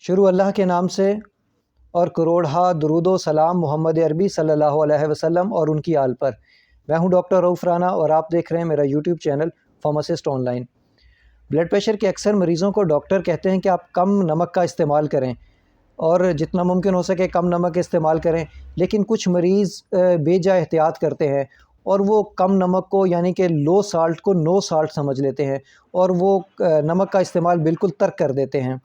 शुरू अल्लाह के नाम से और करोड़हा दुरूदो सलाम मोहम्मद अरबी सल्लल्लाहु अलैहि वसल्लम और उनकी आल पर। मैं हूं डॉक्टर रऊफ़ राना और आप देख रहे हैं मेरा YouTube channel pharmacist online. Blood pressure के अक्सर मरीज़ों को डॉक्टर कहते हैं कि आप कम नमक का इस्तेमाल करें और जितना मुमकिन हो सके कम नमक इस्तेमाल करें, लेकिन कुछ मरीज़ बेजा एहतियात करते हैं और वो कम नमक को यानी कि लो साल्ट को नो साल्ट समझ लेते हैं और वो नमक का इस्तेमाल बिल्कुल तर्क कर देते हैं।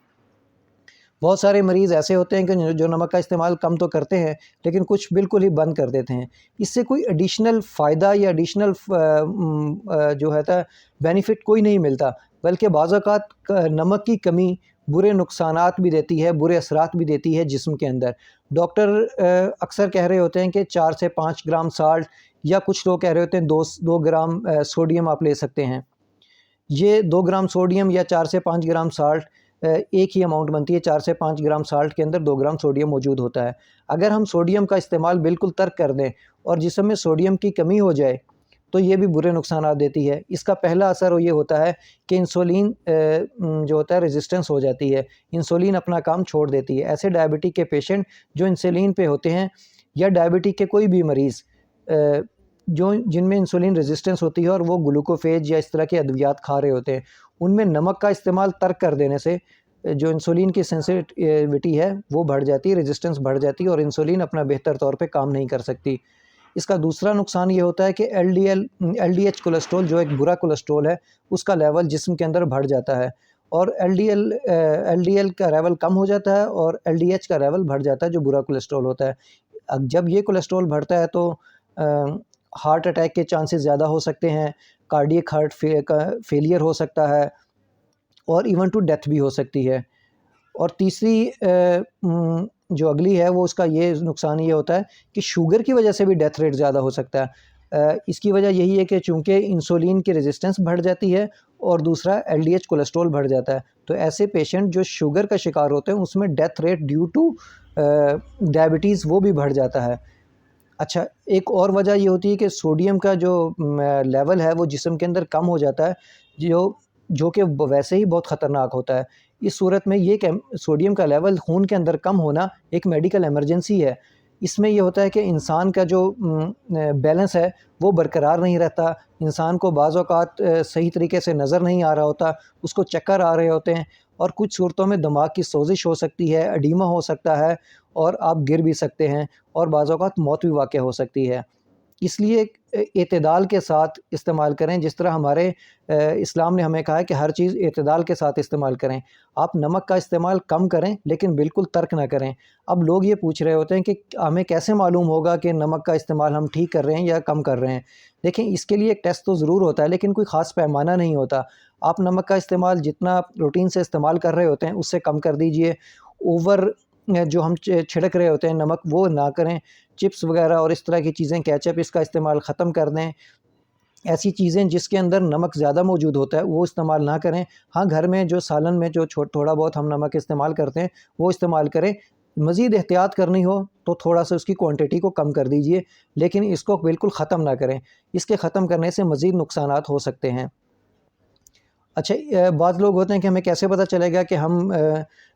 बहुत सारे मरीज़ ऐसे होते हैं कि जो नमक का इस्तेमाल कम तो करते हैं लेकिन कुछ बिल्कुल ही बंद कर देते हैं। इससे कोई एडिशनल फ़ायदा या एडिशनल जो है बेनिफिट कोई नहीं मिलता, बल्कि बाज़ औक़ात नमक की कमी बुरे नुकसानात भी देती है, बुरे असरात भी देती है जिस्म के अंदर। डॉक्टर अक्सर कह रहे होते हैं कि 4 से 5 ग्राम साल्ट, या कुछ लोग कह रहे होते हैं 2 ग्राम सोडियम आप ले सकते हैं। ये 2 ग्राम सोडियम या 4 से 5 ग्राम साल्ट एक ही अमाउंट बनती है। 4 से 5 ग्राम साल्ट के अंदर 2 ग्राम सोडियम मौजूद होता है। अगर हम सोडियम का इस्तेमाल बिल्कुल तर्क कर दें और जिस्म में सोडियम की कमी हो जाए तो ये भी बुरे नुकसानात देती है। इसका पहला असर ये होता है कि इंसुलिन जो होता है रेजिस्टेंस हो जाती है, इंसुलिन अपना काम छोड़ देती है। ऐसे डायबिटिक के पेशेंट जो इंसुलिन पे होते हैं या डायबिटिक के कोई भी मरीज़ जो जिनमें इंसुलिन रेजिस्टेंस होती है और वो ग्लूकोफेज या इस तरह के अद्वियात खा रहे होते हैं, उनमें नमक का इस्तेमाल तर्क कर देने से जो इंसुलिन की सेंसिटिविटी है वो बढ़ जाती है, रेजिस्टेंस बढ़ जाती है और इंसुलिन अपना बेहतर तौर पे काम नहीं कर सकती। इसका दूसरा नुकसान ये होता है कि एलडीएच कोलेस्ट्रॉल जो एक बुरा कोलेस्ट्रॉल है उसका लेवल जिस्म के अंदर बढ़ जाता है और एलडीएल का लेवल कम हो जाता है और एलडीएच का लेवल बढ़ जाता है जो बुरा कोलेस्ट्रॉल होता है। अब जब ये कोलेस्ट्रॉल बढ़ता है तो हार्ट अटैक के चांसेस ज़्यादा हो सकते हैं, कार्डियक हार्ट फेलियर हो सकता है और इवन टू डेथ भी हो सकती है। और तीसरी जो अगली है वो उसका ये नुकसान ये होता है कि शुगर की वजह से भी डेथ रेट ज़्यादा हो सकता है। इसकी वजह यही है कि चूँकि इंसुलिन की रेजिस्टेंस बढ़ जाती है और दूसरा एलडीएच कोलेस्ट्रॉल बढ़ जाता है, तो ऐसे पेशेंट जो शुगर का शिकार होते हैं उसमें death rate due two diabetes वो भी बढ़ जाता है। अच्छा, एक और वजह ये होती है कि सोडियम का जो लेवल है वो जिस्म के अंदर कम हो जाता है, जो कि वैसे ही बहुत ख़तरनाक होता है। इस सूरत में ये सोडियम का लेवल खून के अंदर कम होना एक मेडिकल इमरजेंसी है। इसमें ये होता है कि इंसान का जो बैलेंस है वो बरकरार नहीं रहता, इंसान को बाज़ औक़ात सही तरीके से नज़र नहीं आ रहा होता, उसको चक्कर आ रहे होते हैं और कुछ सूरतों में दिमाग की सोजिश हो सकती है, एडीमा हो सकता है और आप गिर भी सकते हैं और बाज़ औक़ात मौत भी वाक़या हो सकती है। इसलिए एतदाल के साथ इस्तेमाल करें, जिस तरह हमारे इस्लाम ने हमें कहा है कि हर चीज़ एतदाल के साथ इस्तेमाल करें। आप नमक का इस्तेमाल कम करें लेकिन बिल्कुल तर्क ना करें। अब लोग ये पूछ रहे होते हैं कि हमें कैसे मालूम होगा कि नमक का इस्तेमाल हम ठीक कर रहे हैं या कम कर रहे हैं। देखें, इसके लिए एक टेस्ट तो ज़रूर होता है लेकिन कोई ख़ास पैमाना नहीं होता। आप नमक का इस्तेमाल जितना रूटीन से इस्तेमाल कर रहे होते हैं उससे कम कर दीजिए। ओवर जो हम छिड़क रहे होते हैं नमक वो ना करें। चिप्स वगैरह और इस तरह की चीज़ें, केचप, इसका इस्तेमाल ख़त्म कर दें। ऐसी चीज़ें जिसके अंदर नमक ज़्यादा मौजूद होता है वो इस्तेमाल ना करें। हाँ, घर में जो सालन में जो थोड़ा बहुत हम नमक इस्तेमाल करते हैं वो इस्तेमाल करें। मज़ीद एहतियात करनी हो तो थोड़ा सा उसकी क्वांटिटी को कम कर दीजिए, लेकिन इसको बिल्कुल ख़त्म ना करें। इसके ख़त्म करने से मज़ीद नुकसानात हो सकते हैं। अच्छा, बाज़ लोग होते हैं कि हमें कैसे पता चलेगा कि हम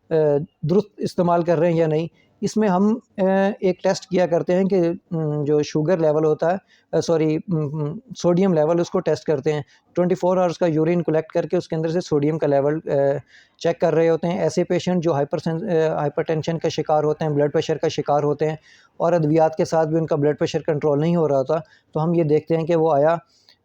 दुरुस्त इस्तेमाल कर रहे हैं या नहीं। इसमें हम एक टेस्ट किया करते हैं कि जो शुगर लेवल होता है, सोडियम लेवल, उसको टेस्ट करते हैं। 24 आवर्स का यूरिन कलेक्ट करके उसके अंदर से सोडियम का लेवल चेक कर रहे होते हैं। ऐसे पेशेंट जो हाइपरटेंशन का शिकार होते हैं, ब्लड प्रेशर का शिकार होते हैं और अद्वियात के साथ भी उनका ब्लड प्रेशर कंट्रोल नहीं हो रहा होता, तो हम ये देखते हैं कि वो आया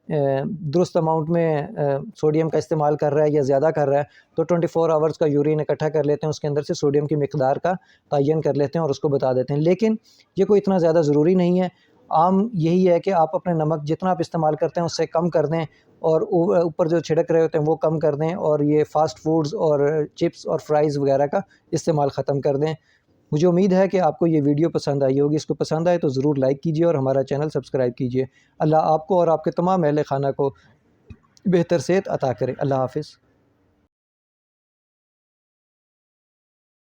दुरुस्त अमाउंट में सोडियम का इस्तेमाल कर रहा है या ज़्यादा कर रहा है। तो 24 आवर्स का यूरिन इकट्ठा कर लेते हैं, उसके अंदर से सोडियम की मिक़दार का तयन कर लेते हैं और उसको बता देते हैं। लेकिन ये कोई इतना ज़्यादा ज़रूरी नहीं है। आम यही है कि आप अपने नमक जितना आप इस्तेमाल करते हैं उससे कम कर दें और ऊपर जो छिड़क रहे होते हैं वो कम कर दें और ये फ़ास्ट फूड्स और चिप्स और फ्राइज़ वगैरह का इस्तेमाल ख़त्म कर दें। मुझे उम्मीद है कि आपको ये वीडियो पसंद आई होगी। इसको पसंद आए तो ज़रूर लाइक कीजिए और हमारा चैनल सब्सक्राइब कीजिए। अल्लाह आपको और आपके तमाम अहले खाना को बेहतर सेहत अता करे। अल्लाह हाफ़िज़।